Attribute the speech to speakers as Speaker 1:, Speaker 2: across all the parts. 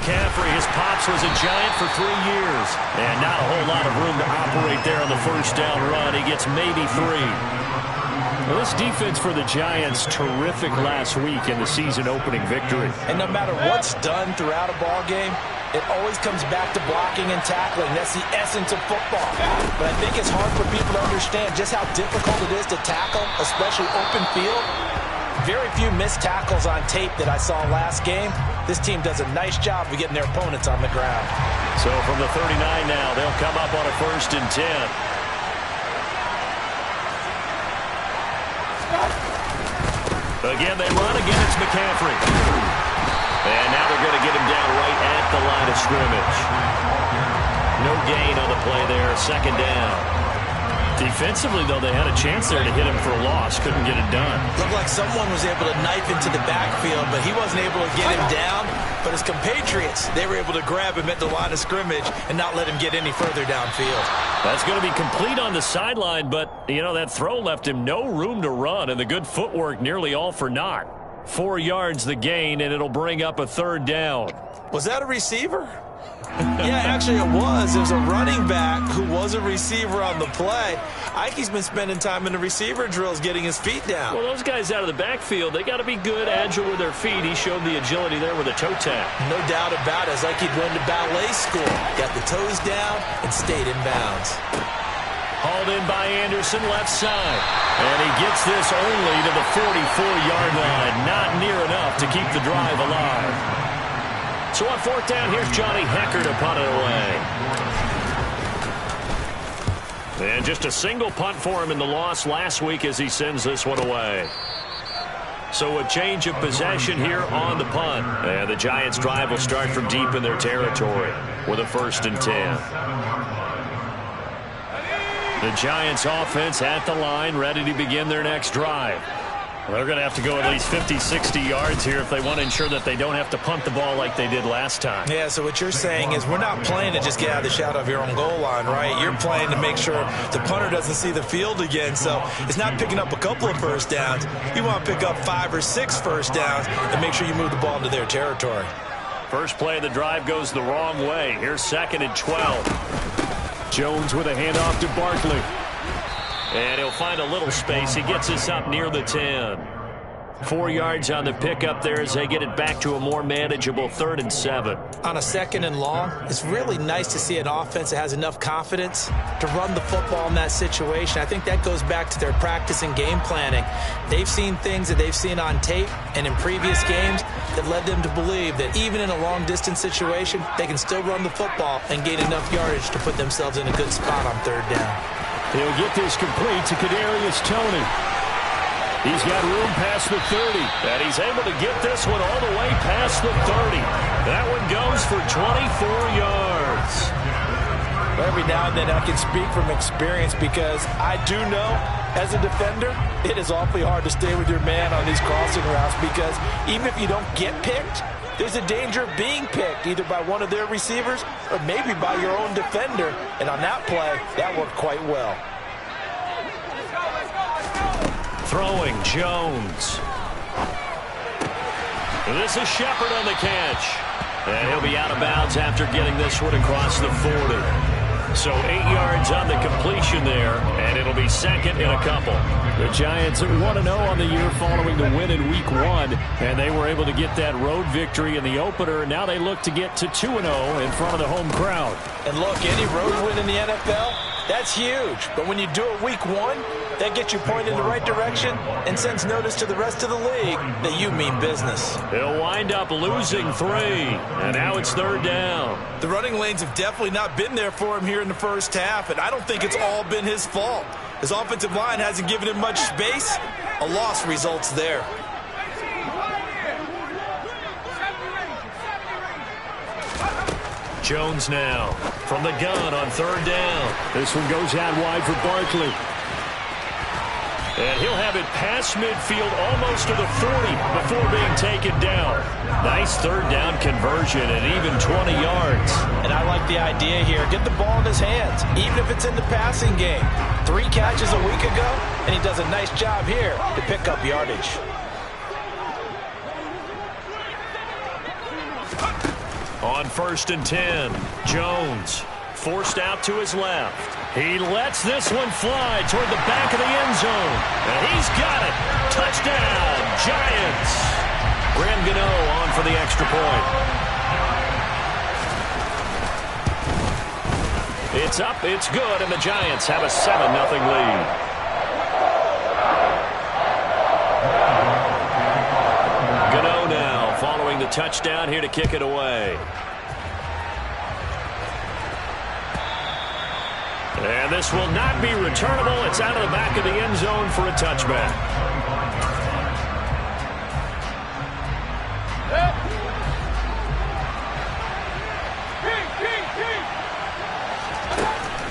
Speaker 1: McCaffrey. His pops was a Giant for 3 years. And not a whole lot of room to operate there on the first down run. He gets maybe 3. Well, this defense for the Giants, terrific last week in the season-opening victory.
Speaker 2: And no matter what's done throughout a ball game, it always comes back to blocking and tackling. That's the essence of football. But I think it's hard for people to understand just how difficult it is to tackle, especially open field. Very few missed tackles on tape that I saw last game. This team does a nice job of getting their opponents on the ground.
Speaker 1: So from the 39 now, they'll come up on a 1st and 10. Again, they run. Again, it's McCaffrey. And now they're going to get him down right at the line of scrimmage. No gain on the play there. 2nd down. Defensively, though, they had a chance there to hit him for a loss. Couldn't get it done.
Speaker 2: Looked like someone was able to knife into the backfield, but he wasn't able to get him down. But his compatriots, they were able to grab him at the line of scrimmage and not let him get any further downfield.
Speaker 1: That's going to be complete on the sideline, but, you know, that throw left him no room to run, and the good footwork nearly all for naught. 4 yards the gain, and it'll bring up a 3rd down.
Speaker 2: Was that a receiver? Yeah, actually it was. It was a running back who was a receiver on the play. Ike's been spending time in the receiver drills getting his feet down.
Speaker 1: Well, those guys out of the backfield, they got to be good, agile with their feet. He showed the agility there with a toe tap.
Speaker 2: No doubt about it. It's like he'd run to ballet school. Got the toes down and stayed in bounds.
Speaker 1: Hauled in by Anderson, left side. And he gets this only to the 44-yard line. Not near enough to keep the drive alive. So on 4th down, here's Johnny Hecker to punt it away. And just a single punt for him in the loss last week as he sends this one away. So a change of possession here on the punt. And the Giants' drive will start from deep in their territory with a 1st and 10. The Giants' offense at the line, ready to begin their next drive. They're going to have to go at least 50, 60 yards here if they want to ensure that they don't have to punt the ball like they did last time.
Speaker 2: Yeah, so what you're saying is we're not playing to just get out of the shadow of your own goal line, right? You're playing to make sure the punter doesn't see the field again. So it's not picking up a couple of first downs. You want to pick up 5 or 6 first downs and make sure you move the ball into their territory.
Speaker 1: First play of the drive goes the wrong way. Here's 2nd and 12. Jones with a handoff to Barkley. And he'll find a little space. He gets us up near the 10. 4 yards on the pickup there as they get it back to a more manageable 3rd and 7.
Speaker 2: On a 2nd and long, it's really nice to see an offense that has enough confidence to run the football in that situation. I think that goes back to their practice and game planning. They've seen things that they've seen on tape and in previous games that led them to believe that even in a long-distance situation, they can still run the football and gain enough yardage to put themselves in a good spot on 3rd down.
Speaker 1: He'll get this complete to Kadarius Toney. He's got room past the 30, and he's able to get this one all the way past the 30. That one goes for 24 yards.
Speaker 2: Every now and then I can speak from experience because I do know as a defender, it is awfully hard to stay with your man on these crossing routes because even if you don't get picked, there's a danger of being picked either by one of their receivers or maybe by your own defender. And on that play, that worked quite well.
Speaker 1: Throwing Jones. This is Shepard on the catch. And he'll be out of bounds after getting this one across the 40. So 8 yards on the completion there, and it'll be 2nd and a couple. The Giants are 1-0 on the year following the win in Week 1, and they were able to get that road victory in the opener. Now they look to get to 2-0 in front of the home crowd.
Speaker 2: And look, any road win in the NFL, that's huge. But when you do it Week 1, that gets you pointed in the right direction and sends notice to the rest of the league that you mean business.
Speaker 1: They'll wind up losing 3, and now it's 3rd down.
Speaker 2: The running lanes have definitely not been there for him here in the first half, and I don't think it's all been his fault. His offensive line hasn't given him much space. A loss results there.
Speaker 1: Jones now from the gun on 3rd down. This one goes out wide for Barkley. And he'll have it past midfield almost to the 40 before being taken down. Nice 3rd down conversion and even 20 yards.
Speaker 2: And I like the idea here. Get the ball in his hands, even if it's in the passing game. 3 catches a week ago, and he does a nice job here to pick up yardage.
Speaker 1: On 1st and 10, Jones forced out to his left. He lets this one fly toward the back of the end zone. And he's got it. Touchdown, Giants. Graham Gano on for the extra point. It's up, it's good, and the Giants have a 7-0 lead. Gano now following the touchdown here to kick it away. And this will not be returnable. It's out of the back of the end zone for a touchback.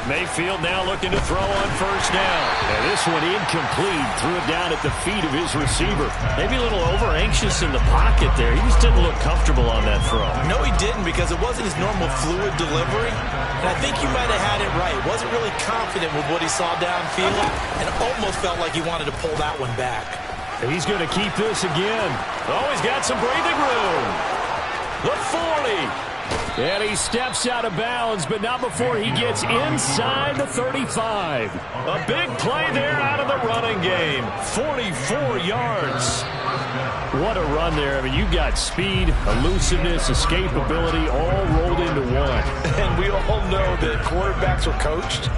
Speaker 1: Mayfield now looking to throw on 1st down. And this one incomplete. Threw it down at the feet of his receiver. Maybe a little over-anxious in the pocket there. He just didn't look comfortable on that throw.
Speaker 2: No, he didn't, because it wasn't his normal fluid delivery. And I think you might have had it right. Wasn't really confident with what he saw downfield and almost felt like he wanted to pull that one back.
Speaker 1: He's going to keep this again. Oh, he's got some breathing room. The 40. And he steps out of bounds, but not before he gets inside the 35. A big play there out of the running game. 44 yards. What a run there. I mean, you've got speed, elusiveness, escapability all rolled into one.
Speaker 2: And we all know that quarterbacks are coached.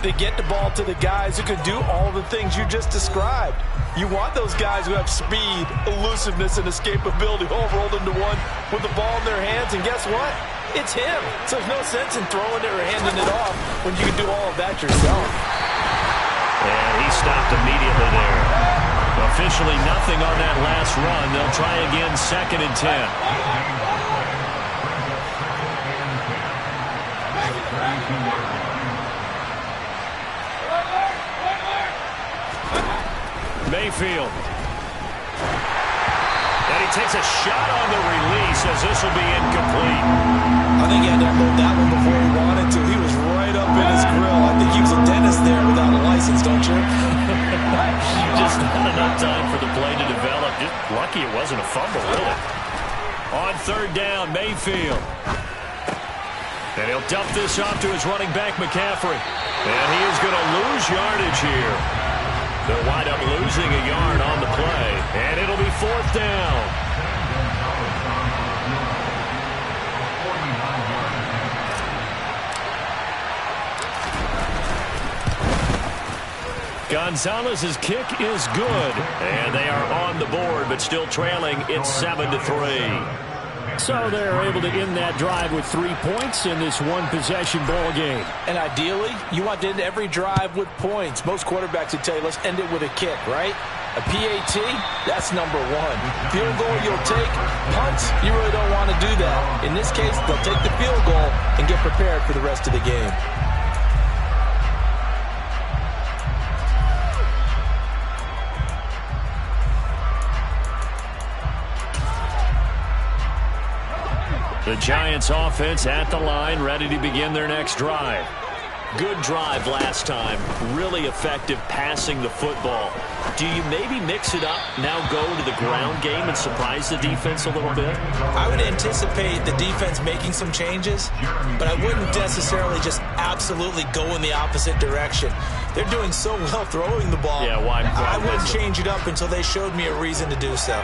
Speaker 2: They get the ball to the guys who can do all the things you just described. You want those guys who have speed, elusiveness, and escapability all rolled into one with the ball in their hands. And guess what? It's him. So there's no sense in throwing it or handing it off when you can do all of that yourself.
Speaker 1: And he stopped immediately there. Officially nothing on that last run. They'll try again 2nd and 10. Mayfield. And he takes a shot on the release as this will be incomplete.
Speaker 2: I think he had to unload that one before he wanted to. He was right up in his grill. I think he was a dentist there without a license, don't you?
Speaker 1: Just not enough time for the play to develop. Just lucky it wasn't a fumble, really. On 3rd down, Mayfield. And he'll dump this off to his running back, McCaffrey. And he is going to lose yardage here. They'll wind up losing a yard on the play. And it'll be 4th down. Gonzalez's kick is good. And they are on the board, but still trailing. It's 7-3. So they're able to end that drive with 3 points in this one-possession ball game.
Speaker 2: And ideally, you want to end every drive with points. Most quarterbacks would tell you, let's end it with a kick, right? A PAT, that's number 1. Field goal you'll take. Punts, you really don't want to do that. In this case, they'll take the field goal and get prepared for the rest of the game.
Speaker 1: The Giants offense at the line, ready to begin their next drive. Good drive last time. Really effective passing the football. Do you maybe mix it up, now go to the ground game and surprise the defense a little bit?
Speaker 2: I would anticipate the defense making some changes, but I wouldn't necessarily just absolutely go in the opposite direction. They're doing so well throwing the ball.
Speaker 1: Yeah, why
Speaker 2: I wouldn't change it up until they showed me a reason to do so.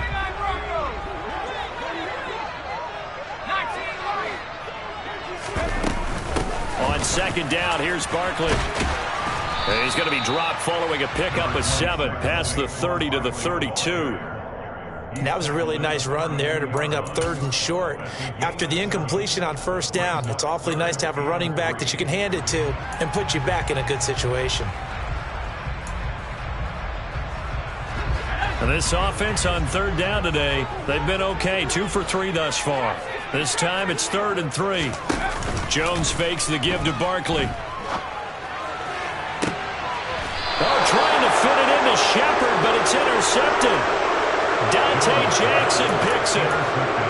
Speaker 1: On 2nd down, here's Barkley. And he's going to be dropped following a pickup of 7 past the 30 to the 32.
Speaker 2: And that was a really nice run there to bring up 3rd and short. After the incompletion on 1st down, it's awfully nice to have a running back that you can hand it to and put you back in a good situation.
Speaker 1: And this offense on 3rd down today, they've been okay. 2 for 3 thus far. This time it's 3rd and 3. Jones fakes the give to Barkley. Oh, trying to fit it into Shepard, but it's intercepted. Dante Jackson picks it.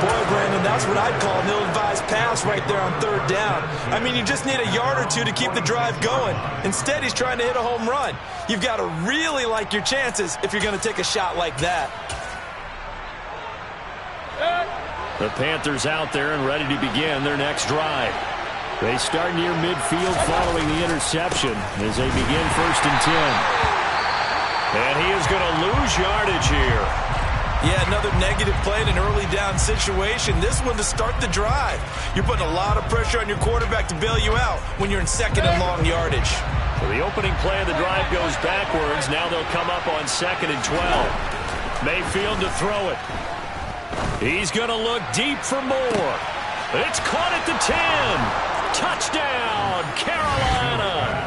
Speaker 2: Boy, Brandon, that's what I'd call an ill-advised pass right there on 3rd down. I mean, you just need a yard or 2 to keep the drive going. Instead, he's trying to hit a home run. You've got to really like your chances if you're going to take a shot like that.
Speaker 1: The Panthers out there and ready to begin their next drive. They start near midfield following the interception as they begin 1st and 10. And he is going to lose yardage here.
Speaker 2: Yeah, another negative play in an early down situation. This one to start the drive. You're putting a lot of pressure on your quarterback to bail you out when you're in 2nd and long yardage.
Speaker 1: So the opening play of the drive goes backwards. Now they'll come up on 2nd and 12. Mayfield to throw it. He's going to look deep for more. It's caught at the 10. Touchdown, Carolina.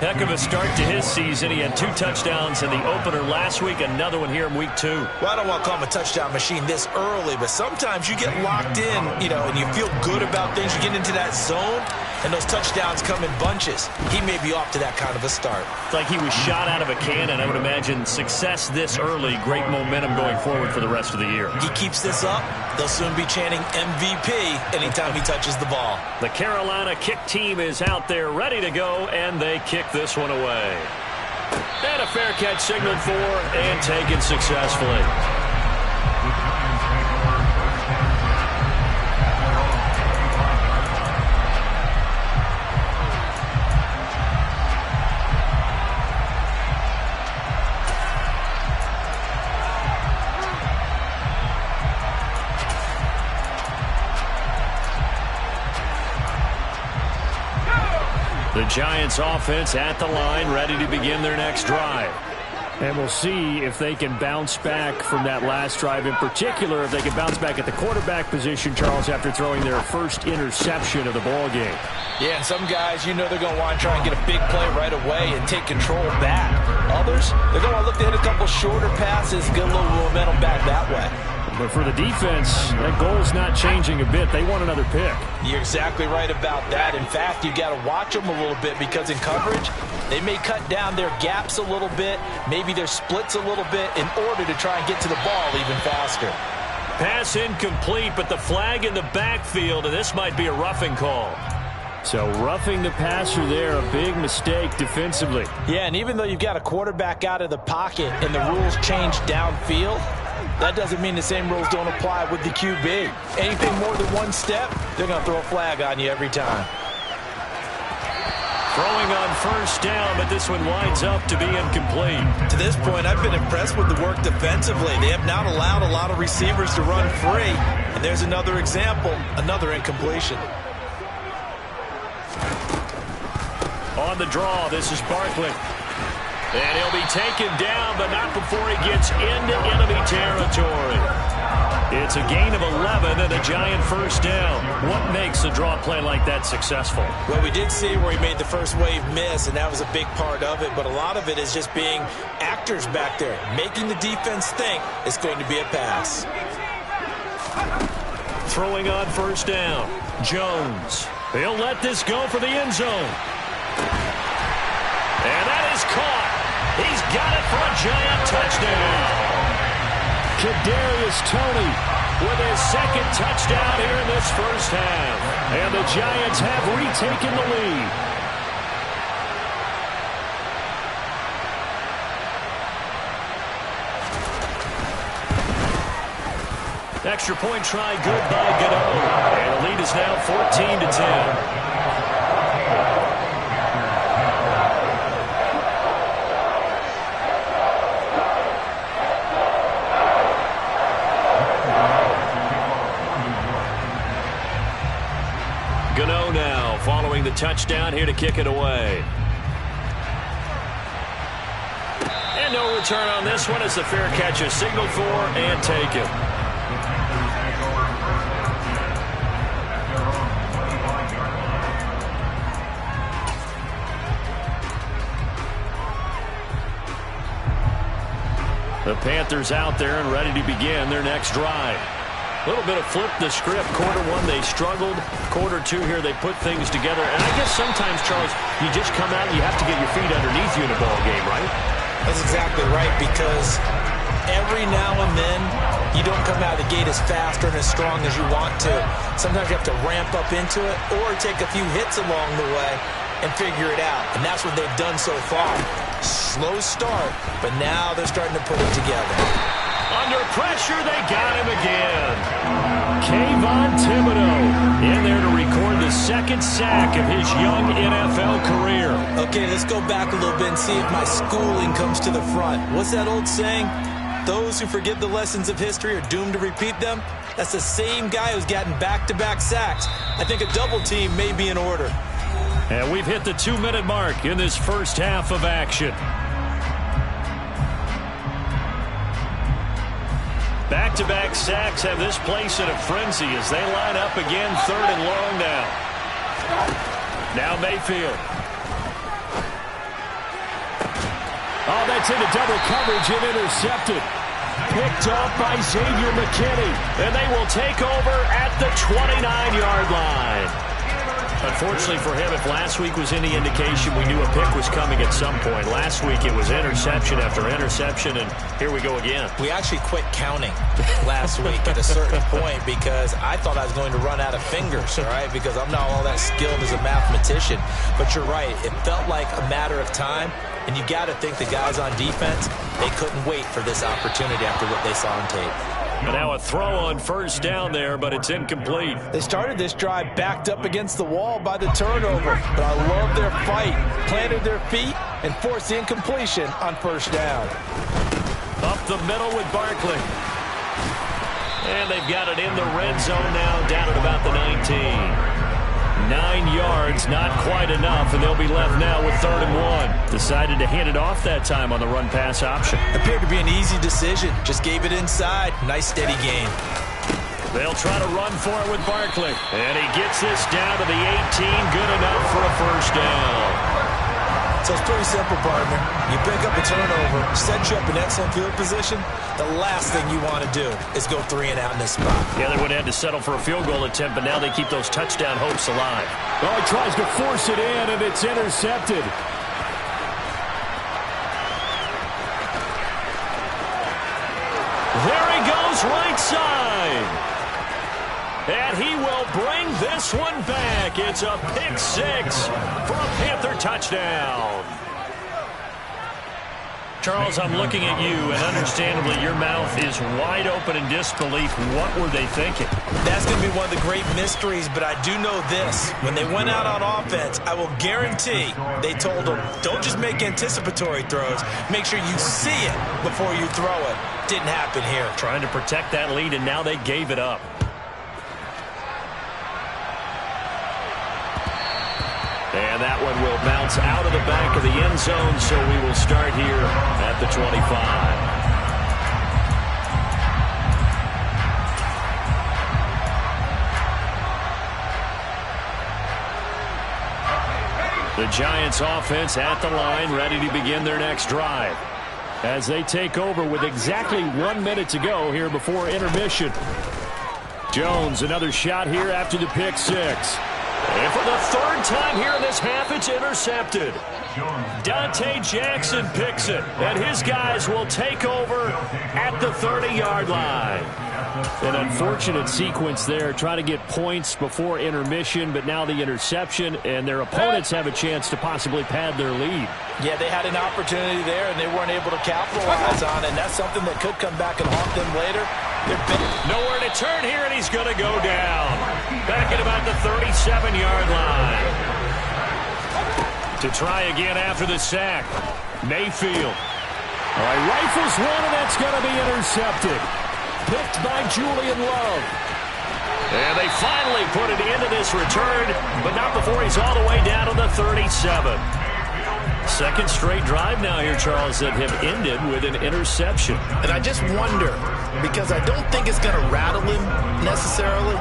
Speaker 1: Heck of a start to his season. He had 2 touchdowns in the opener last week, another one here in week 2.
Speaker 2: Well, I don't want to call him a touchdown machine this early, but sometimes you get locked in, and you feel good about things. You get into that zone, and those touchdowns come in bunches. He may be off to that kind of a start.
Speaker 1: It's like he was shot out of a cannon. I would imagine success this early, great momentum going forward for the rest of the year.
Speaker 2: He keeps this up, they'll soon be chanting MVP anytime he touches the ball.
Speaker 1: The Carolina kick team is out there ready to go, and they kick this one away. And a fair catch signaled for and taken successfully. The Giants offense at the line, ready to begin their next drive. And we'll see if they can bounce back from that last drive. In particular, if they can bounce back at the quarterback position, Charles, after throwing their first interception of the ball game.
Speaker 2: Yeah, and some guys, they're going to want to try and get a big play right away and take control back. Others, they're going to look to hit a couple shorter passes, get a little momentum back that way.
Speaker 1: But for the defense, that goal's not changing a bit. They want another pick.
Speaker 2: You're exactly right about that. In fact, you've got to watch them a little bit because in coverage, they may cut down their gaps a little bit, maybe their splits a little bit in order to try and get to the ball even faster.
Speaker 1: Pass incomplete, but the flag in the backfield, and this might be a roughing call. So roughing the passer there, a big mistake defensively.
Speaker 2: Yeah, and even though you've got a quarterback out of the pocket and the rules change downfield, that doesn't mean the same rules don't apply with the QB. Anything more than one step, they're going to throw a flag on you every time.
Speaker 1: Throwing on 1st down, but this one winds up to be incomplete.
Speaker 2: To this point, I've been impressed with the work defensively. They have not allowed a lot of receivers to run free. And there's another example, another incompletion.
Speaker 1: On the draw, this is Barkley. And he'll be taken down, but not before he gets into enemy territory. It's a gain of 11 and a Giant 1st down. What makes a draw play like that successful?
Speaker 2: Well, we did see where he made the first wave miss, and that was a big part of it. But a lot of it is just being actors back there, making the defense think it's going to be a pass.
Speaker 1: Throwing on 1st down, Jones. He'll let this go for the end zone. And that is caught. He's got it for a Giant touchdown. Kadarius Toney with his 2nd touchdown here in this 1st half. And the Giants have retaken the lead. Extra point try good by Gano. And the lead is now 14-10. Gano now following the touchdown here to kick it away. And no return on this one as the fair catch is signaled for and taken. The Panthers out there and ready to begin their next drive. A little bit of flip the script. Quarter 1, they struggled. Quarter 2 here, they put things together. And I guess sometimes, Charles, you just come out and you have to get your feet underneath you in a ball game, right?
Speaker 2: That's exactly right, because every now and then you don't come out of the gate as fast or as strong as you want to. Sometimes you have to ramp up into it or take a few hits along the way and figure it out. And that's what they've done so far. Slow start, but now they're starting to put it together.
Speaker 1: On Under pressure, they got him again. Kayvon Thibodeau in there to record the second sack of his young NFL career.
Speaker 2: Okay, let's go back a little bit and see if my schooling comes to the front. What's that old saying? Those who forget the lessons of history are doomed to repeat them. That's the same guy who's gotten back-to-back sacks. I think a double team may be in order.
Speaker 1: And we've hit the 2-minute mark in this first half of action. Back-to-back sacks have this place in a frenzy as they line up again, 3rd and long now. Now Mayfield. Oh, that's into double coverage and intercepted. Picked off by Xavier McKinney. And they will take over at the 29-yard line. Unfortunately for him, if last week was any indication, we knew a pick was coming at some point. Last week it was interception after interception, and here we go again.
Speaker 2: We actually quit counting last week at a certain point because I thought I was going to run out of fingers, all right, because I'm not all that skilled as a mathematician. But you're right. It felt like a matter of time, and you got to think the guys on defense, they couldn't wait for this opportunity after what they saw on tape.
Speaker 1: And now a throw on first down there, but it's incomplete.
Speaker 2: They started this drive backed up against the wall by the turnover, but I love their fight. Planted their feet and forced the incompletion on first down.
Speaker 1: Up the middle with Barkley. And they've got it in the red zone now, down at about the 19. 9 yards, not quite enough, and they'll be left now with 3rd and 1. Decided to hand it off that time on the run-pass option.
Speaker 2: Appeared to be an easy decision. Just gave it inside. Nice, steady gain.
Speaker 1: They'll try to run for it with Barkley. And he gets this down to the 18. Good enough for a first down.
Speaker 2: So it's pretty simple, partner. You pick up a turnover, set you up in excellent field position. The last thing you want to do is go 3 and out in this spot.
Speaker 1: Yeah, they would have had to settle for a field goal attempt, but now they keep those touchdown hopes alive. Oh, he tries to force it in, and it's intercepted. There he goes, right side. And he will bring this one back. It's a pick 6 for a Panther touchdown. Charles, I'm looking at you, and understandably your mouth is wide open in disbelief. What were they thinking?
Speaker 2: That's going to be one of the great mysteries, but I do know this. When they went out on offense, I will guarantee they told them, don't just make anticipatory throws. Make sure you see it before you throw it. Didn't happen here.
Speaker 1: Trying to protect that lead, and now they gave it up. And that one will bounce out of the back of the end zone, so we will start here at the 25. The Giants offense at the line, ready to begin their next drive. As they take over with exactly 1 minute to go here before intermission. Jones, another shot here after the pick 6. And for the 3rd time here in this half, it's intercepted. Dante Jackson picks it, and his guys will take over at the 30-yard line. An unfortunate sequence there, trying to get points before intermission, but now the interception, and their opponents have a chance to possibly pad their lead.
Speaker 2: Yeah, they had an opportunity there, and they weren't able to capitalize on it, and that's something that could come back and haunt them later.
Speaker 1: Nowhere to turn here, and he's going to go down. Back at about the 37-yard line. To try again after the sack. Mayfield. All right, rifles one, and that's going to be intercepted. Picked by Julian Love. And they finally put it into this return, but not before he's all the way down to the 37. Second straight drive now here, Charles, that have ended with an interception.
Speaker 2: And I just wonder, because I don't think it's going to rattle him necessarily,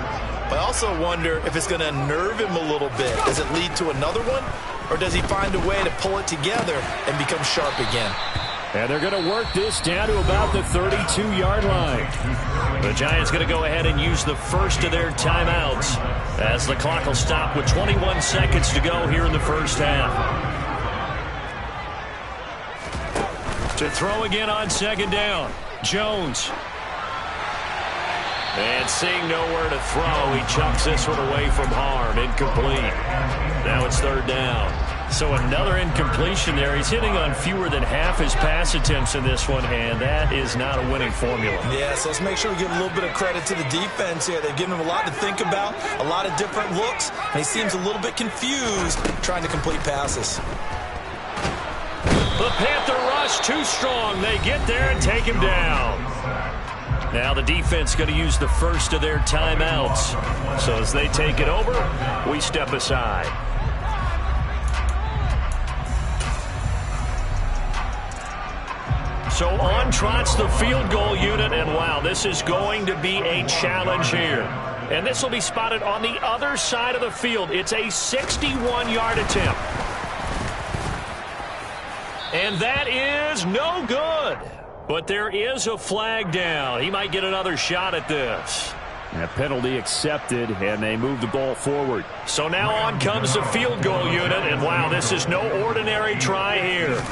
Speaker 2: but I also wonder if it's going to nerve him a little bit. Does it lead to another one, or does he find a way to pull it together and become sharp again?
Speaker 1: And they're going to work this down to about the 32-yard line. The Giants going to go ahead and use the first of their timeouts as the clock will stop with 21 seconds to go here in the first half. To throw again on second down. Jones. And seeing nowhere to throw, he chucks this one away from harm. Incomplete. Now it's third down. So another incompletion there. He's hitting on fewer than half his pass attempts in this one, and that is not a winning formula.
Speaker 2: Yeah, so let's make sure we give a little bit of credit to the defense here. They've given him a lot to think about, a lot of different looks, and he seems a little bit confused trying to complete passes.
Speaker 1: The Panther rush too strong. They get there and take him down. Now the defense going to use the first of their timeouts. So as they take it over, we step aside. So on trots the field goal unit, and wow, this is going to be a challenge here. And this will be spotted on the other side of the field. It's a 61-yard attempt. And that is no good. But there is a flag down. He might get another shot at this.
Speaker 3: A penalty accepted, and they move the ball forward.
Speaker 1: So now on comes the field goal unit, and wow, this is no ordinary try here.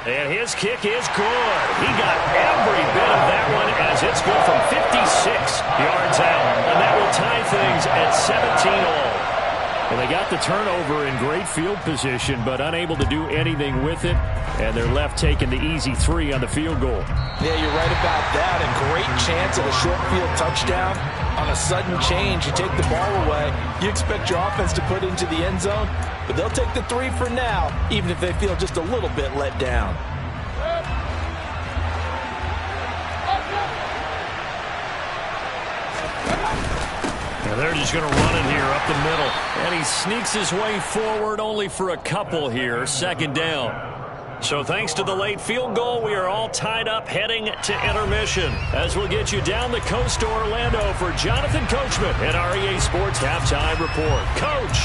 Speaker 1: And his kick is good. He got every bit of that one as it's good from 56 yards out. And that will tie things at 17-all.
Speaker 3: Well, they got the turnover in great field position, but unable to do anything with it. And they're left taking the easy 3 on the field goal.
Speaker 2: Yeah, you're right about that. A great chance at a short field touchdown. On a sudden change, you take the ball away. You expect your offense to put it into the end zone, but they'll take the 3 for now, even if they feel just a little bit let down.
Speaker 1: Now they're just going to run it here up the middle. And he sneaks his way forward only for a couple here. Second down. So thanks to the late field goal, we are all tied up heading to intermission. As we'll get you down the coast to Orlando for Jonathan Coachman at our EA Sports Halftime Report. Coach.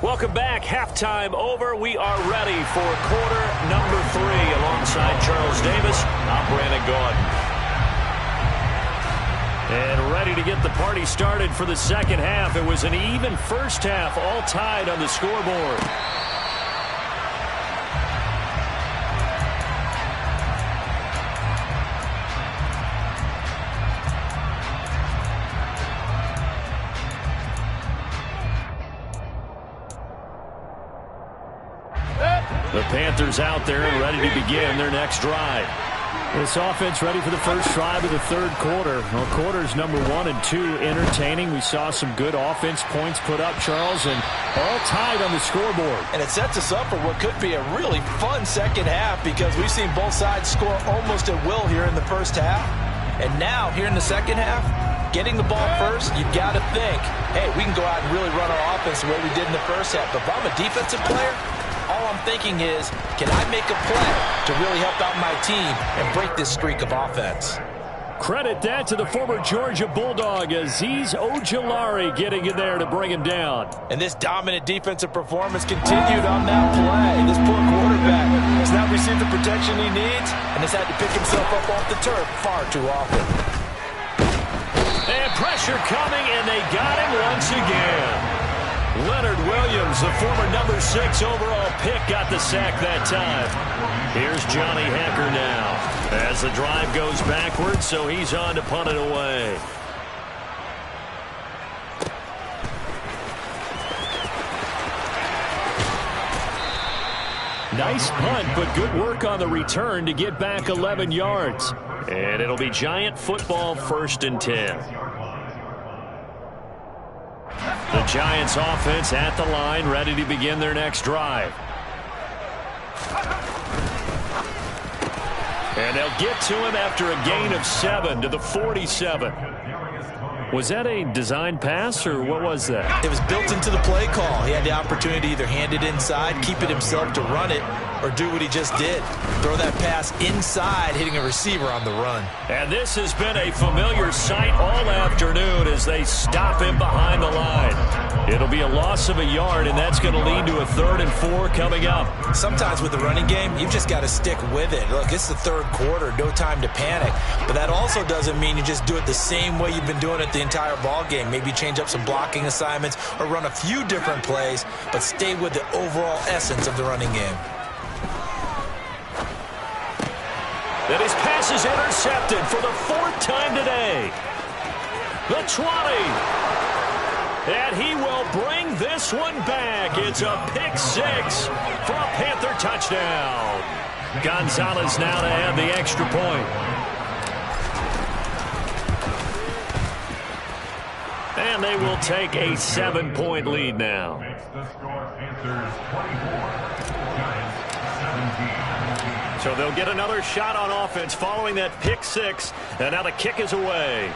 Speaker 1: Welcome back. Halftime over. We are ready for quarter number 3 alongside Charles Davis. I'm Brandon Gaudin. And ready to get the party started for the second half. It was an even first half, all tied on the scoreboard. The Panthers out there and ready to begin their next drive.
Speaker 3: This offense ready for the first drive of the third quarter. Well, quarters number 1 and 2 entertaining. We saw some good offense points put up, Charles, and all tied on the scoreboard.
Speaker 2: And it sets us up for what could be a really fun second half because we've seen both sides score almost at will here in the first half. And now, here in the second half, getting the ball first, you've got to think, hey, we can go out and really run our offense the way we did in the first half. But if I'm a defensive player, all I'm thinking is, can I make a play to really help out my team and break this streak of offense?
Speaker 3: Credit that to the former Georgia Bulldog, Azeez Ojulari getting in there to bring him down.
Speaker 2: And this dominant defensive performance continued on that play. This poor quarterback has not received the protection he needs and has had to pick himself up off the turf far too often.
Speaker 1: And pressure coming, and they got him once again. Leonard Williams, the former number 6 overall pick, got the sack that time. Here's Johnny Hecker now as the drive goes backwards, so he's on to punt it away.
Speaker 3: Nice punt, but good work on the return to get back 11 yards.
Speaker 1: And it'll be Giant football, 1st and 10. The Giants offense at the line, ready to begin their next drive. And they'll get to him after a gain of 7 to the 47.
Speaker 3: Was that a design pass, or what was that?
Speaker 2: It was built into the play call. He had the opportunity to either hand it inside, keep it himself to run it, or do what he just did. Throw that pass inside, hitting a receiver on the run.
Speaker 1: And this has been a familiar sight all afternoon as they stop him behind the line. It'll be a loss of a yard, and that's going to lead to a 3rd and 4 coming up.
Speaker 2: Sometimes with the running game, you've just got to stick with it. Look, it's the 3rd quarter, no time to panic. But that also doesn't mean you just do it the same way you've been doing it the entire ball game. Maybe change up some blocking assignments or run a few different plays, but stay with the overall essence of the running game.
Speaker 1: And his pass is intercepted for the 4th time today. The 20. And he will bring this one back. It's a pick 6 for a Panther touchdown. Gonzalez now to add the extra point. And they will take a 7-point lead now.
Speaker 4: The score, Panthers 24, Giants 17.
Speaker 1: So they'll get another shot on offense following that pick 6. And now the kick is away.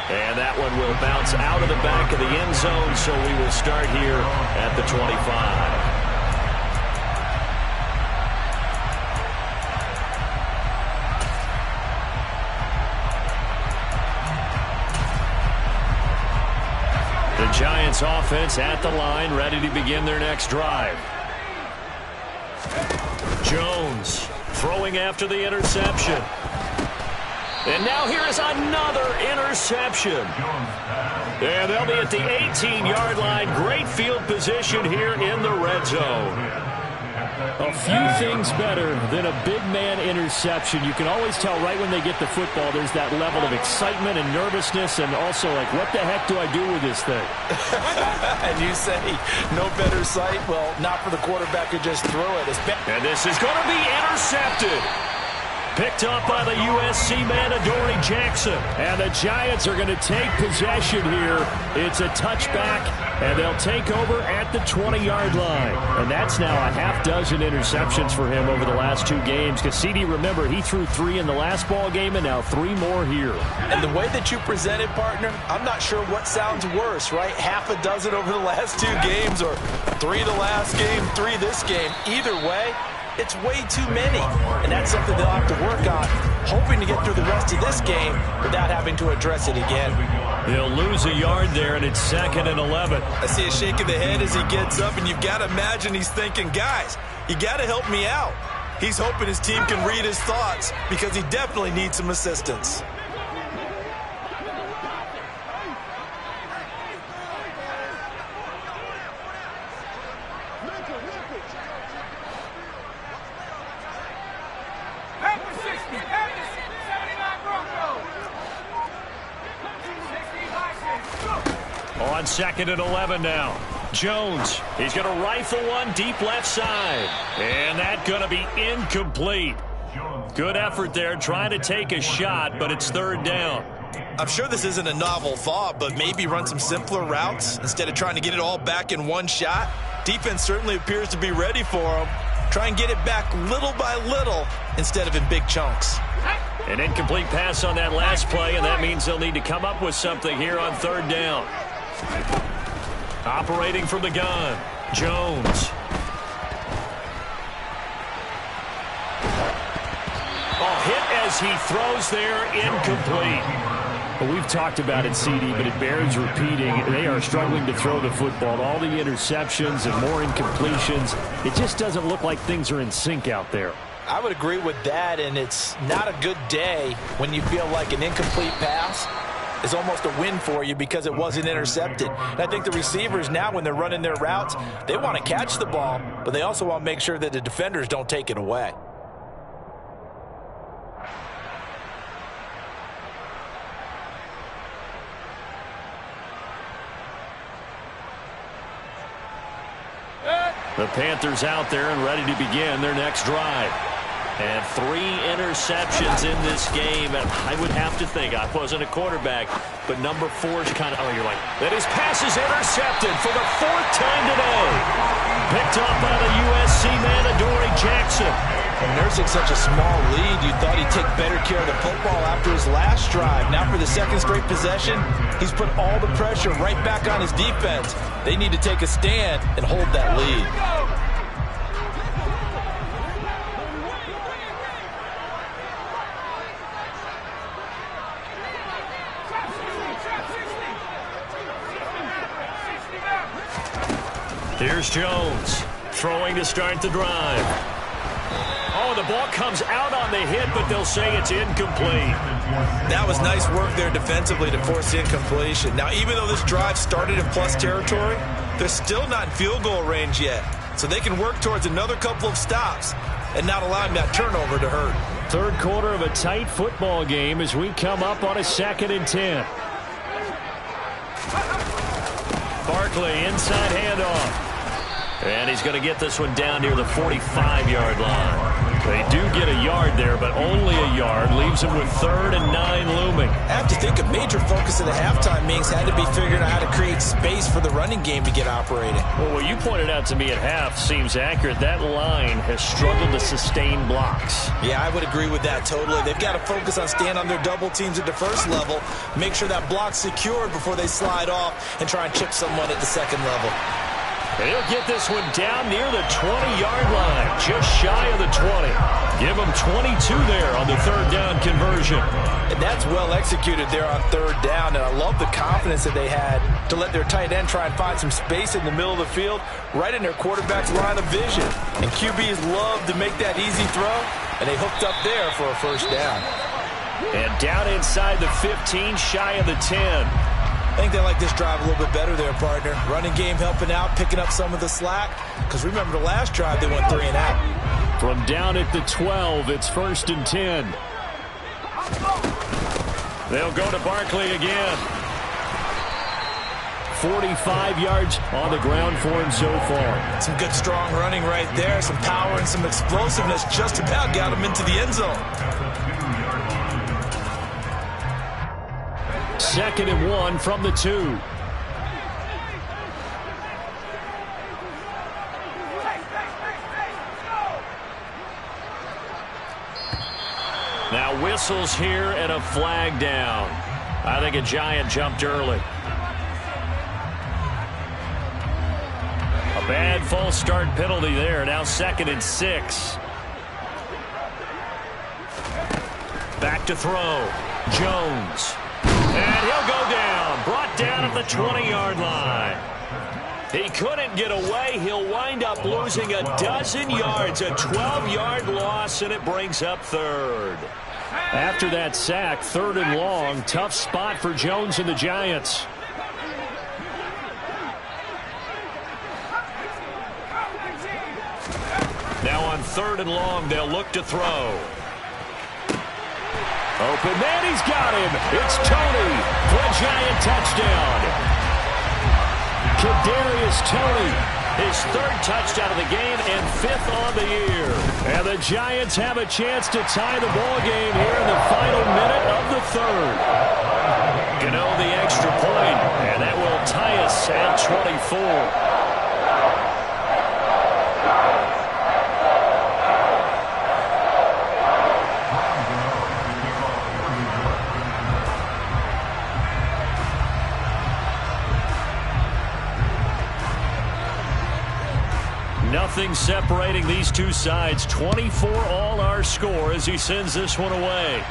Speaker 1: And that one will bounce out of the back of the end zone, so we will start here at the 25. The Giants offense at the line, ready to begin their next drive. Jones throwing after the interception. And now here is another interception. And they'll be at the 18-yard line. Great field position here in the red zone.
Speaker 3: A few things better than a big man interception. You can always tell right when they get the football, there's that level of excitement and nervousness, and also like, what the heck do I do with this thing?
Speaker 2: And you say, no better sight? Well, not for the quarterback who just threw it.
Speaker 1: And this is going to be intercepted. Picked up by the USC man, Adoree Jackson.
Speaker 3: And the Giants are going to take possession here. It's a touchback, and they'll take over at the 20-yard line. And that's now a half dozen interceptions for him over the last 2 games. Because CD, remember, he threw 3 in the last ball game and now 3 more here.
Speaker 2: And the way that you present it, partner, I'm not sure what sounds worse, right? Half a dozen over the last 2 games or 3 the last game, 3 this game. Either way, it's way too many, and that's something they'll have to work on, hoping to get through the rest of this game without having to address it again.
Speaker 1: They'll lose a yard there, and it's 2nd and 11.
Speaker 2: I see a shake of the head as he gets up, and you've got to imagine he's thinking, guys, you got to help me out. He's hoping his team can read his thoughts because he definitely needs some assistance.
Speaker 1: On 2nd and 11 now. Jones, he's going to rifle one deep left side. And that's going to be incomplete. Good effort there trying to take a shot, but it's 3rd down.
Speaker 2: I'm sure this isn't a novel thought, but maybe run some simpler routes instead of trying to get it all back in one shot. Defense certainly appears to be ready for him. Try and get it back little by little instead of in big chunks.
Speaker 1: An incomplete pass on that last play, and that means they'll need to come up with something here on 3rd down. Operating from the gun, Jones. Hit as he throws there, incomplete.
Speaker 3: Well, we've talked about it, CD, but it bears repeating. They are struggling to throw the football. All the interceptions and more incompletions. It just doesn't look like things are in sync out there.
Speaker 2: I would agree with that, and it's not a good day when you feel like an incomplete pass is almost a win for you because it wasn't intercepted. And I think the receivers now, when they're running their routes, they want to catch the ball, but they also want to make sure that the defenders don't take it away.
Speaker 1: The Panthers out there and ready to begin their next drive. And 3 interceptions in this game. And I would have to think, I wasn't a quarterback, but number 4 is kind of, oh, you're like, that his pass is intercepted for the 4th time today. Picked up by the USC man, Adoree Jackson.
Speaker 2: And nursing such a small lead, you thought he'd take better care of the football after his last drive. Now for the 2nd straight possession, he's put all the pressure right back on his defense. They need to take a stand and hold that lead.
Speaker 1: Here's Jones throwing to start the drive. Oh, the ball comes out on the hit, but they'll say it's incomplete.
Speaker 2: That was nice work there defensively to force the incompletion. Now, even though this drive started in plus territory, they're still not in field goal range yet. So they can work towards another couple of stops and not allowing that turnover to hurt.
Speaker 3: Third quarter of a tight football game as we come up on a 2nd and 10.
Speaker 1: Barkley, inside handoff. And he's going to get this one down near the 45-yard line. They do get a yard there, but only a yard. Leaves them with 3rd and 9 looming.
Speaker 2: I have to think a major focus of the halftime meetings had to be figuring out how to create space for the running game to get operating.
Speaker 1: Well, what you pointed out to me at half seems accurate. That line has struggled to sustain blocks.
Speaker 2: Yeah, I would agree with that totally. They've got to focus on staying on their double teams at the first level, make sure that block's secured before they slide off and try and chip someone at the second level.
Speaker 1: And he'll get this one down near the 20-yard line, just shy of the 20. Give him 22 there on the 3rd down conversion.
Speaker 2: And that's well executed there on 3rd down, and I love the confidence that they had to let their tight end try and find some space in the middle of the field, right in their quarterback's line of vision. And QBs love to make that easy throw, and they hooked up there for a 1st down.
Speaker 1: And down inside the 15, shy of the 10.
Speaker 2: I think they like this drive a little bit better there, partner. Running game helping out, picking up some of the slack. Because remember the last drive, they went 3 and out.
Speaker 3: From down at the 12, it's 1st and 10.
Speaker 1: They'll go to Barkley again.
Speaker 3: 45 yards on the ground for him so far.
Speaker 2: Some good, strong running right there. Some power and some explosiveness just about got him into the end zone.
Speaker 3: 2nd and 1 from the 2.
Speaker 1: Now whistles here and a flag down. I think a Giant jumped early. A bad false start penalty there. Now 2nd and 6. Back to throw. Jones. And he'll go down. Brought down at the 20-yard line. He couldn't get away. He'll wind up losing a dozen yards. A 12-yard loss, and it brings up 3rd.
Speaker 3: After that sack, 3rd and long. Tough spot for Jones and the Giants.
Speaker 1: Now on 3rd and long, they'll look to throw. Open man, he's got him. It's Tony for a Giant touchdown. Kadarius Toney, his 3rd touchdown of the game and 5th on the year.
Speaker 3: And the Giants have a chance to tie the ball game here in the final minute of the 3rd.
Speaker 1: Gano the extra point, and that will tie us at 24. Nothing separating these two sides. 24 all our score as he sends this one away.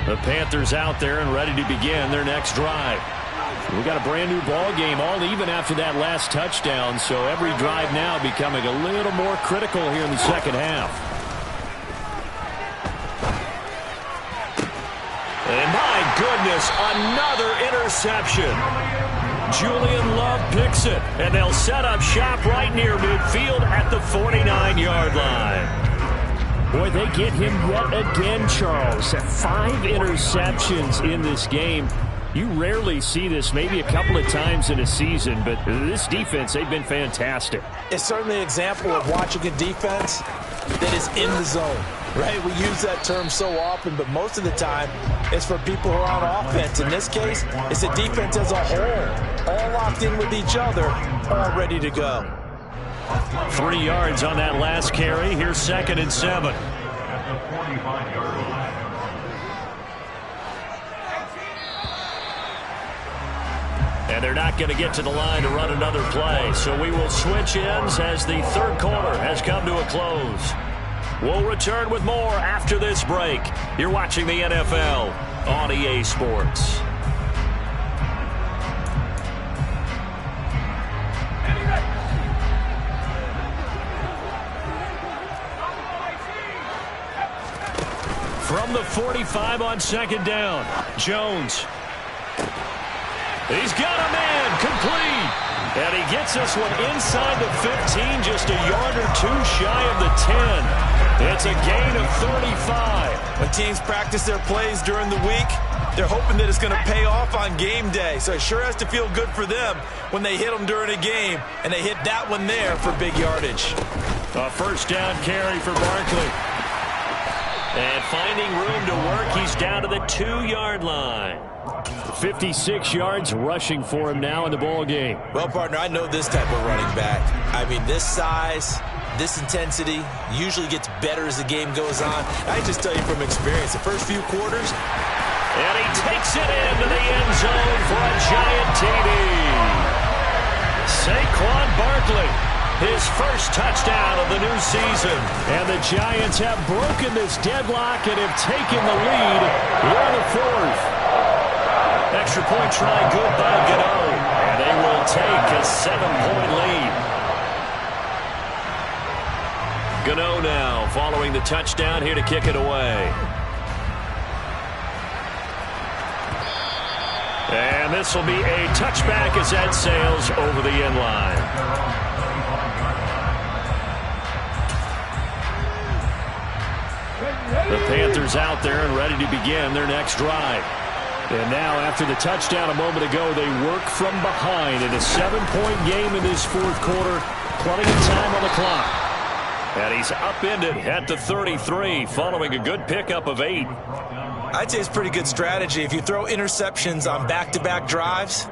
Speaker 1: The Panthers out there and ready to begin their next drive. We got a brand new ball game, all even after that last touchdown, so every drive now becoming a little more critical here in the 2nd half. And my goodness, another interception. Julian Love picks it, and they'll set up shop right near midfield at the 49-yard line.
Speaker 3: Boy, they get him yet again, Charles. 5 interceptions in this game. You rarely see this, maybe a couple of times in a season, but this defense, they've been fantastic.
Speaker 2: It's certainly an example of watching a defense that is in the zone, right? We use that term so often, but most of the time it's for people who are on offense. In this case, it's a defense as a whole all locked in with each other, all ready to go.
Speaker 3: 3 yards on that last carry. Here's 2nd and 7.
Speaker 4: At the 45-yard line.
Speaker 1: And they're not going to get to the line to run another play. So we will switch ends as the third quarter has come to a close. We'll return with more after this break. You're watching the NFL on EA Sports. From the 45 on 2nd down, Jones. He's got a man, complete. And he gets this one inside the 15, just a yard or two shy of the 10. It's a gain of 35.
Speaker 2: When teams practice their plays during the week, they're hoping that it's going to pay off on game day. So it sure has to feel good for them when they hit them during a game, and they hit that one there for big yardage.
Speaker 1: A first down carry for Barkley. And finding room to work, he's down to the 2-yard line.
Speaker 3: 56 yards rushing for him now in the ball game.
Speaker 2: Well, partner, I know this type of running back. I mean, this size, this intensity usually gets better as the game goes on. I just tell you from experience, the first few quarters.
Speaker 1: And he takes it into the end zone for a giant TD. Saquon Barkley, his first touchdown of the new season.
Speaker 3: And the Giants have broken this deadlock and have taken the lead here in the 4th.
Speaker 1: Extra point try good by Gano. And they will take a 7-point lead. Gano now following the touchdown here to kick it away. And this will be a touchback as that sails over the end line. The Panthers out there and ready to begin their next drive. And now, after the touchdown a moment ago, they work from behind in a 7-point game in this 4th quarter. Plenty of time on the clock. And he's upended at the 33 following a good pickup of 8.
Speaker 2: I'd say it's pretty good strategy. If you throw interceptions on back-to-back drives,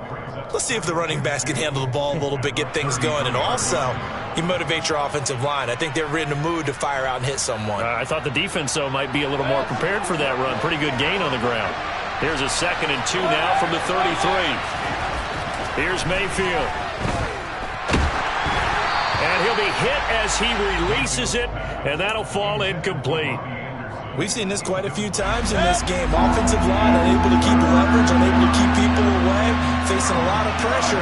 Speaker 2: let's see if the running backs can handle the ball a little bit, get things going. And also, you motivate your offensive line. I think they're in the mood to fire out and hit someone.
Speaker 1: I thought the defense, though, might be a little more prepared for that run. Pretty good gain on the ground. Here's a 2nd and 2 now from the 33. Here's Mayfield. And he'll be hit as he releases it, and that'll fall incomplete.
Speaker 2: We've seen this quite a few times in this game. Offensive line unable to keep leverage, unable to keep people away, facing a lot of pressure.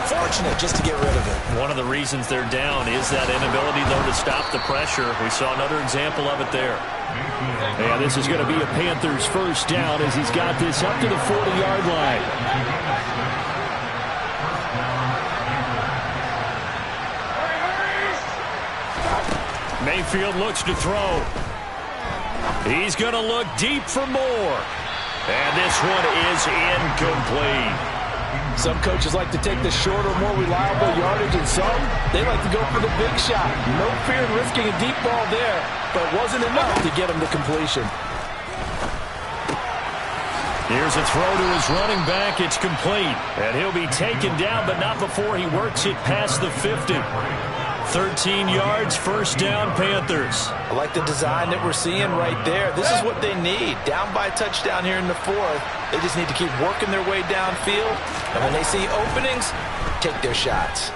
Speaker 2: Fortunate just to get rid of it.
Speaker 1: One of the reasons they're down is that inability, though, to stop the pressure. We saw another example of it there.
Speaker 3: And this is going to be a Panthers first down as he's got this up to the 40-yard line.
Speaker 1: Mayfield looks to throw. He's going to look deep for more. And this one is incomplete.
Speaker 2: Some coaches like to take the shorter, more reliable yardage, and some, they like to go for the big shot. No fear in risking a deep ball there, but it wasn't enough to get him to completion.
Speaker 3: Here's a throw to his running back. It's complete. And he'll be taken down, but not before he works it past the 50. 13 yards, first down, Panthers.
Speaker 2: I like the design that we're seeing right there. This is what they need. Down by a touchdown here in the 4th. They just need to keep working their way downfield. And when they see openings, take their shots.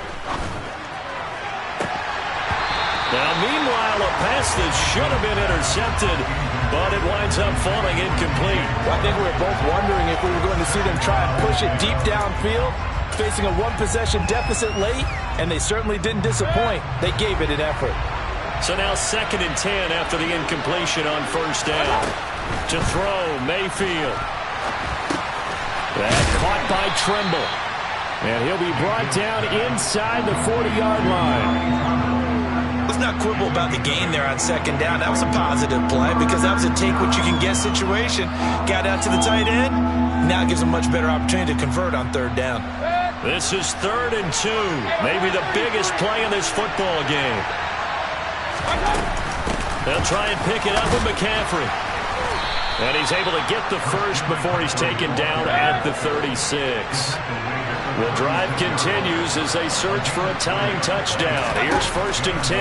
Speaker 1: Now, meanwhile, a pass that should have been intercepted, but it winds up falling incomplete.
Speaker 2: Well, I think we were both wondering if we were going to see them try and push it deep downfield, facing a one-possession deficit late, and they certainly didn't disappoint. They gave it an effort.
Speaker 1: So now 2nd and 10 after the incompletion on first down. To throw, Mayfield.
Speaker 3: That caught by Trimble. And he'll be brought down inside the 40-yard line.
Speaker 2: Let's not quibble about the gain there on 2nd down. That was a positive play because that was a take-what-you-can-get situation. Got out to the tight end. Now it gives them a much better opportunity to convert on 3rd down.
Speaker 1: This is 3rd and 2. Maybe the biggest play in this football game. They'll try and pick it up with McCaffrey. And he's able to get the first before he's taken down at the 36. The drive continues as they search for a tying touchdown. Here's 1st and 10.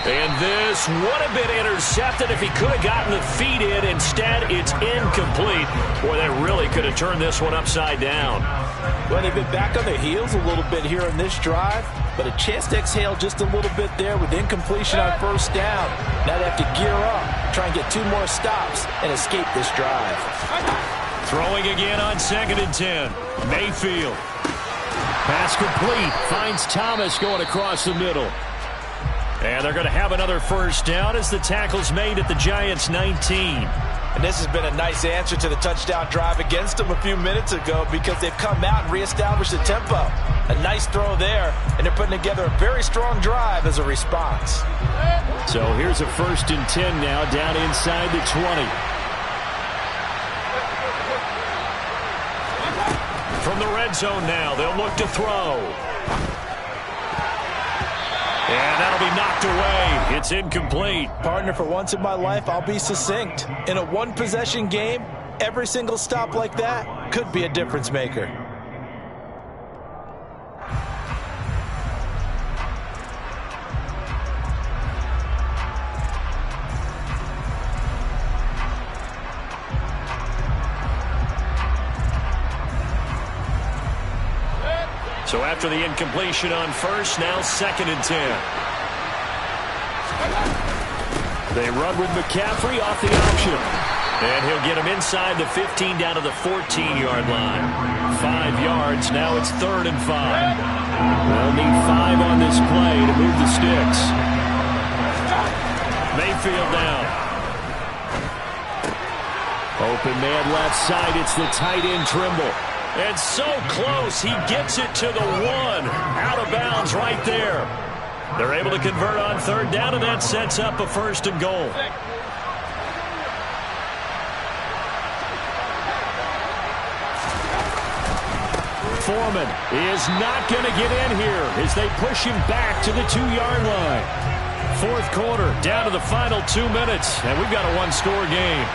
Speaker 1: And this would have been intercepted if he could have gotten the feet in. Instead, it's incomplete. Boy, that really could have turned this one upside down.
Speaker 2: Well, they've been back on their heels a little bit here in this drive, but a chance to exhale just a little bit there with incompletion on 1st down. Now they have to gear up, try and get 2 more stops, and escape this drive.
Speaker 1: Throwing again on 2nd and 10. Mayfield.
Speaker 3: Pass complete. Finds Thomas going across the middle.
Speaker 1: And they're going to have another 1st down as the tackle's made at the Giants' 19.
Speaker 2: And this has been a nice answer to the touchdown drive against them a few minutes ago because they've come out and reestablished the tempo. A nice throw there, and they're putting together a very strong drive as a response.
Speaker 3: So here's a 1st and 10 now down inside the 20.
Speaker 1: From the red zone now, they'll look to throw. And that'll be knocked away. It's incomplete.
Speaker 2: Partner, for once in my life, I'll be succinct. In a one-possession game, every single stop like that could be a difference maker.
Speaker 1: So after the incompletion on 1st, now 2nd and 10.
Speaker 3: They run with McCaffrey off the option.
Speaker 1: And he'll get him inside the 15 down to the 14-yard line. 5 yards, now it's 3rd and 5.
Speaker 3: They'll need 5 on this play to move the sticks.
Speaker 1: Mayfield down.
Speaker 3: Open man left side, it's the tight end Trimble.
Speaker 1: And so close, he gets it to the 1. Out of bounds right there. They're able to convert on 3rd down, and that sets up a 1st and goal.
Speaker 3: Foreman is not going to get in here as they push him back to the 2-yard line.
Speaker 1: 4th quarter, down to the final 2 minutes, and we've got a 1-score game.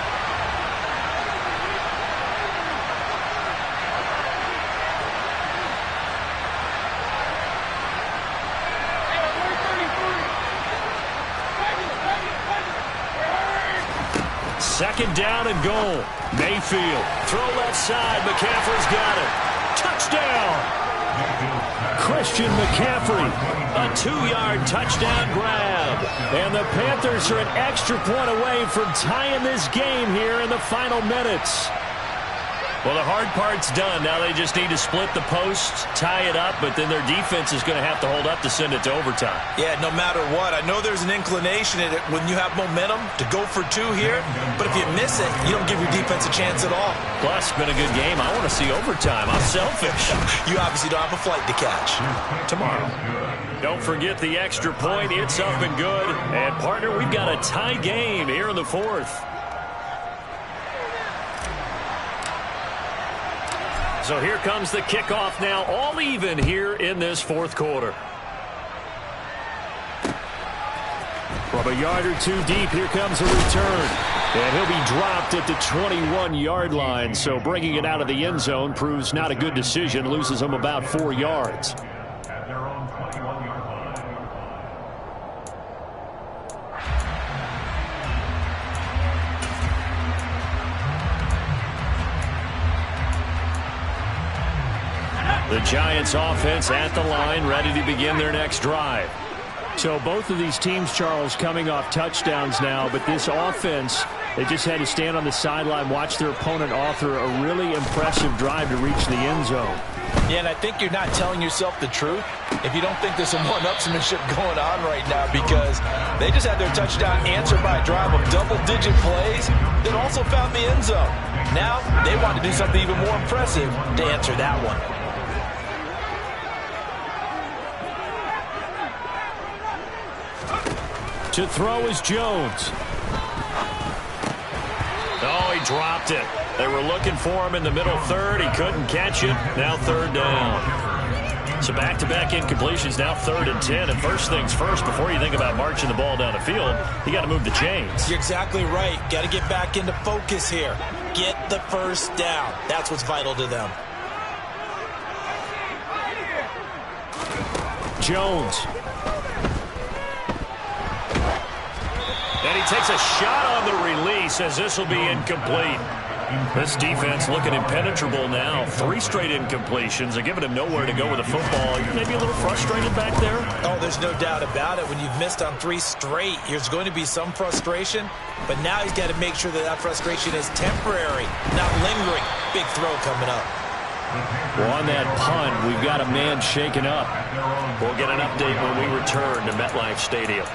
Speaker 1: Second down and goal. Mayfield. Throw left side. McCaffrey's got it. Touchdown.
Speaker 3: Christian McCaffrey.
Speaker 1: A 2-yard touchdown grab.
Speaker 3: And the Panthers are an extra point away from tying this game here in the final minutes.
Speaker 1: Well, the hard part's done. Now they just need to split the posts, tie it up, but then their defense is going to have to hold up to send it to overtime.
Speaker 2: Yeah, no matter what. I know there's an inclination in it when you have momentum to go for 2 here, but if you miss it, you don't give your defense a chance at all.
Speaker 1: Plus, it's been a good game. I want to see overtime. I'm selfish.
Speaker 2: You obviously don't have a flight to catch.
Speaker 1: Tomorrow. Don't forget the extra point. It's up and good. And, partner, we've got a tie game here in the 4th. So here comes the kickoff now, all even here in this 4th quarter.
Speaker 3: From a yard or 2 deep, here comes a return. And he'll be dropped at the 21-yard line. So bringing it out of the end zone proves not a good decision. Loses him about 4 yards.
Speaker 4: At their own 21-yard line.
Speaker 1: The Giants offense at the line, ready to begin their next drive.
Speaker 3: So both of these teams, Charles, coming off touchdowns now, but this offense, they just had to stand on the sideline, watch their opponent author a really impressive drive to reach the end zone.
Speaker 2: Yeah, and I think you're not telling yourself the truth if you don't think there's some one-upsmanship going on right now, because they just had their touchdown answered by a drive of double-digit plays that also found the end zone. Now they want to do something even more impressive to answer that one.
Speaker 3: To throw is Jones.
Speaker 1: Oh, he dropped it. They were looking for him in the middle 3rd. He couldn't catch it. Now 3rd down. So back-to-back incompletions, now 3rd and 10. And first things first, before you think about marching the ball down the field, you got to move the chains.
Speaker 2: You're exactly right. Got to get back into focus here. Get the first down. That's what's vital to them.
Speaker 3: Jones.
Speaker 1: And he takes a shot on the release as this will be incomplete. This defense looking impenetrable now. 3 straight incompletions. They're giving him nowhere to go with the football. You maybe a little frustrated back there?
Speaker 2: Oh, there's no doubt about it. When you've missed on 3 straight, there's going to be some frustration. But now he's got to make sure that that frustration is temporary, not lingering. Big throw coming up.
Speaker 3: Well, on that punt, we've got a man shaken up.
Speaker 1: We'll get an update when we return to MetLife Stadium.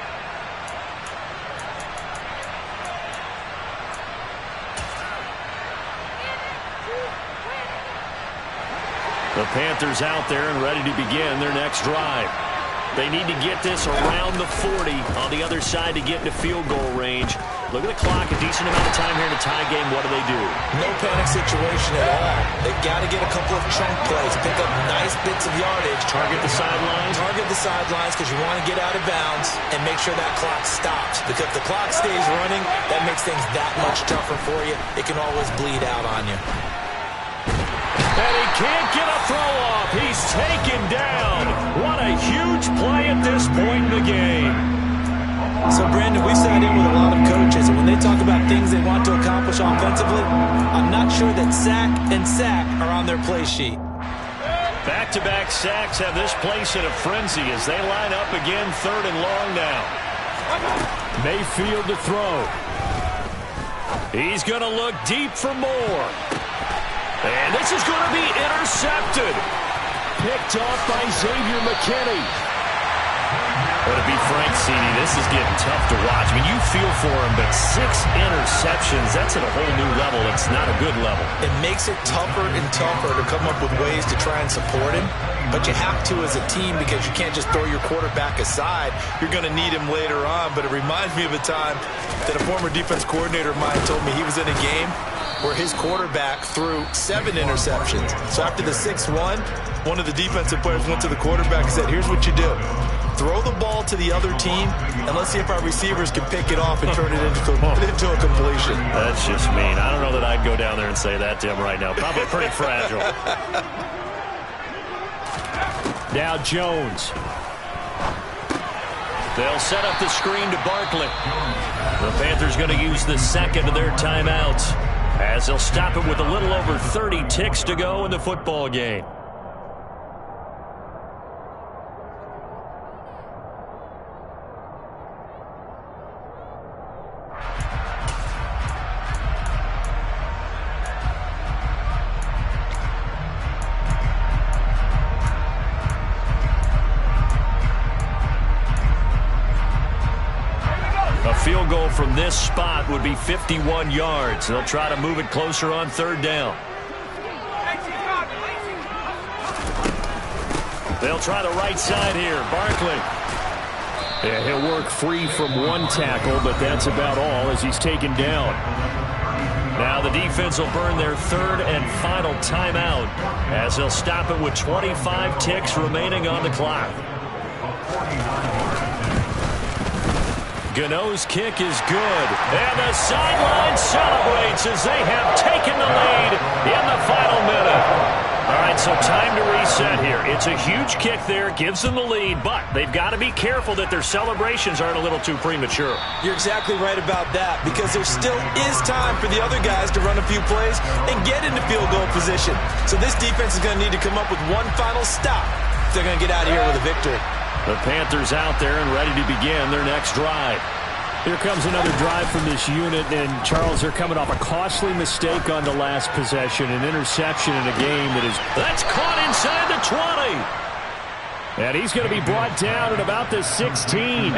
Speaker 3: The Panthers out there and ready to begin their next drive.
Speaker 1: They need to get this around the 40 on the other side to get into field goal range. Look at the clock, a decent amount of time here in a tie game. What do?
Speaker 2: No panic situation at all. They've got to get a couple of chunk plays, pick up nice bits of yardage.
Speaker 1: Target the sidelines?
Speaker 2: Target the sidelines because you want to get out of bounds and make sure that clock stops. Because if the clock stays running, that makes things that much tougher for you. It can always bleed out on you.
Speaker 3: And he can't get a throw off. He's taken down. What a huge play at this point in the game.
Speaker 2: So, Brandon, we've sat in with a lot of coaches, and when they talk about things they want to accomplish offensively, I'm not sure that sack and sack are on their play sheet.
Speaker 1: Back-to-back sacks have this place in a frenzy as they line up again, 3rd and long now.
Speaker 3: Mayfield to throw.
Speaker 1: He's going to look deep for more. And this is going to be intercepted.
Speaker 3: Picked off by Xavier McKinney.
Speaker 1: But to be frank, CD, this is getting tough to watch. I mean, you feel for him, but 6 interceptions, that's at a whole new level. It's not a good level.
Speaker 2: It makes it tougher and tougher to come up with ways to try and support him. But you have to as a team because you can't just throw your quarterback aside. You're going to need him later on. But it reminds me of a time that a former defense coordinator of mine told me he was in a game where his quarterback threw 7 interceptions. So after the 6th one of the defensive players went to the quarterback and said, here's what you do. Throw the ball to the other team, and let's see if our receivers can pick it off and turn it into a completion.
Speaker 1: That's just mean. I don't know that I'd go down there and say that to him right now. Probably pretty fragile.
Speaker 3: Now Jones.
Speaker 1: They'll set up the screen to Barkley. The Panthers going to use the second of their timeouts as they'll stop it with a little over 30 ticks to go in the football game. Field goal from this spot would be 51 yards. They'll try to move it closer on 3rd down. They'll try the right side here. Barkley.
Speaker 3: Yeah, he'll work free from one tackle, but that's about all as he's taken down.
Speaker 1: Now the defense will burn their 3rd and final timeout as they'll stop it with 25 ticks remaining on the clock. Gano's kick is good. And the sideline celebrates as they have taken the lead in the final minute. All right, so time to reset here. It's a huge kick there, gives them the lead, but they've got to be careful that their celebrations aren't a little too premature.
Speaker 2: You're exactly right about that because there still is time for the other guys to run a few plays and get into field goal position. So this defense is going to need to come up with one final stop if they're going to get out of here with a victory.
Speaker 3: The Panthers out there and ready to begin their next drive. Here comes another drive from this unit, and Charles, they're coming off a costly mistake on the last possession, an interception in a game
Speaker 1: that's caught inside the 20.
Speaker 3: And he's going to be brought down at about the 16.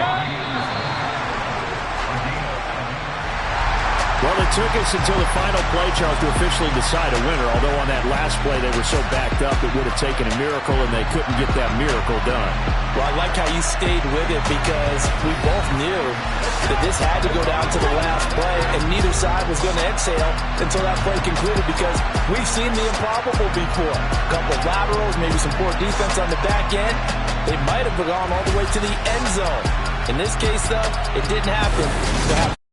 Speaker 3: Well, it took us until the final play, Charles, to officially decide a winner. Although on that last play they were so backed up it would have taken a miracle, and they couldn't get that miracle done.
Speaker 2: Well, I like how you stayed with it because we both knew that this had to go down to the last play, and neither side was going to exhale until that play concluded because we've seen the improbable before. A couple of laterals, maybe some poor defense on the back end. They might have gone all the way to the end zone. In this case, though, it didn't happen.